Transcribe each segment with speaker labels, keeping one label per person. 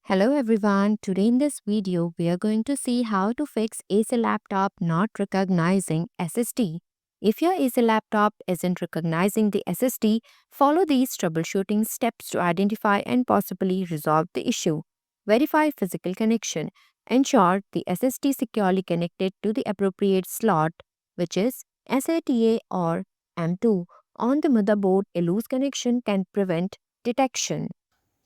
Speaker 1: Hello everyone, today in this video we are going to see how to fix Acer laptop not recognizing SSD. If your Acer laptop isn't recognizing the SSD, follow these troubleshooting steps to identify and possibly resolve the issue. Verify physical connection. Ensure the SSD securely connected to the appropriate slot, which is SATA or M2. On the motherboard, a loose connection can prevent detection.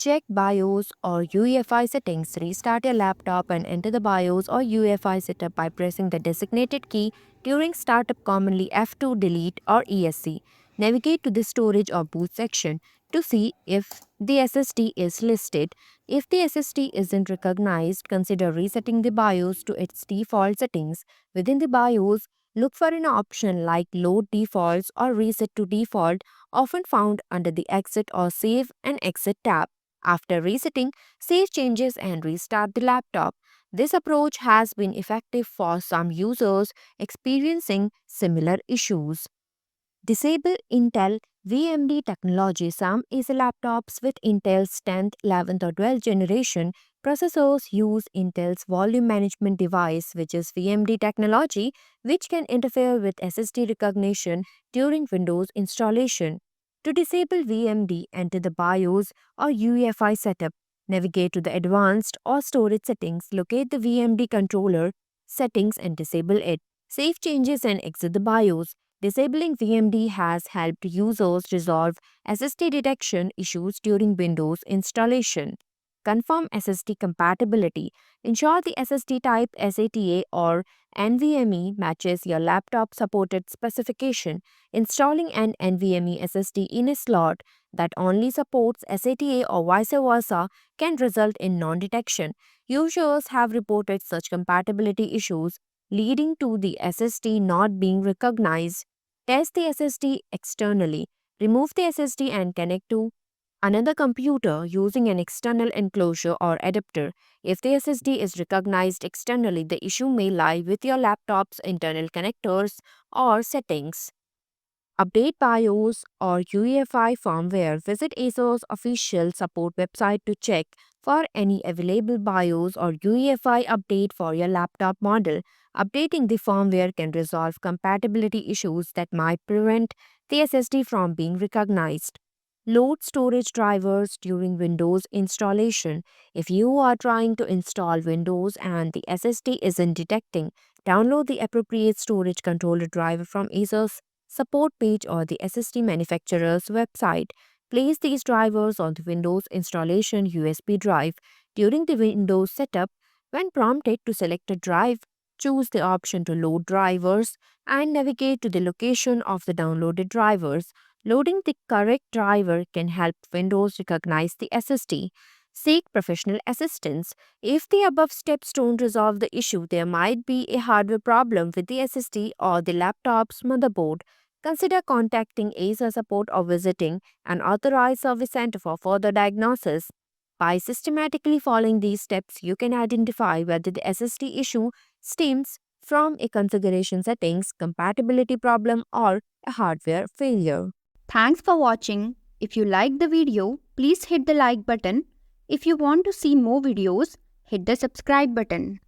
Speaker 1: Check BIOS or UEFI settings. Restart your laptop and enter the BIOS or UEFI setup by pressing the designated key during startup, commonly F2, delete, or ESC. Navigate to the storage or boot section to see if the SSD is listed. If the SSD isn't recognized, consider resetting the BIOS to its default settings. Within the BIOS, look for an option like Load Defaults or Reset to Default, often found under the Exit or Save and Exit tab. After resetting, save changes and restart the laptop. This approach has been effective for some users experiencing similar issues. Disable Intel VMD technology. Some Acer laptops with Intel's 10th, 11th, or 12th generation processors use Intel's volume management device, which is VMD technology, which can interfere with SSD recognition during Windows installation. To disable VMD, enter the BIOS or UEFI setup. Navigate to the Advanced or Storage settings, locate the VMD controller settings and disable it. Save changes and exit the BIOS. Disabling VMD has helped users resolve SSD detection issues during Windows installation. Confirm SSD compatibility. Ensure the SSD type SATA or NVMe matches your laptop supported specification. Installing an NVMe SSD in a slot that only supports SATA or vice versa can result in non-detection. Users have reported such compatibility issues, leading to the SSD not being recognized. Test the SSD externally. Remove the SSD and connect to another computer using an external enclosure or adapter. If the SSD is recognized externally, the issue may lie with your laptop's internal connectors or settings. Update BIOS or UEFI firmware. Visit Acer's official support website to check for any available BIOS or UEFI update for your laptop model. Updating the firmware can resolve compatibility issues that might prevent the SSD from being recognized. Load storage drivers during Windows installation. If you are trying to install Windows and the SSD isn't detecting, download the appropriate storage controller driver from Acer's support page or the SSD manufacturer's website. Place these drivers on the Windows installation USB drive. During the Windows setup, when prompted to select a drive, choose the option to load drivers and navigate to the location of the downloaded drivers. Loading the correct driver can help Windows recognize the SSD. Seek professional assistance. If the above steps don't resolve the issue, there might be a hardware problem with the SSD or the laptop's motherboard. Consider contacting Acer support or visiting an authorized service center for further diagnosis. By systematically following these steps, you can identify whether the SSD issue stems from a configuration settings, compatibility problem, or a hardware failure.
Speaker 2: Thanks for watching. If you liked the video, please hit the like button. If you want to see more videos, hit the subscribe button.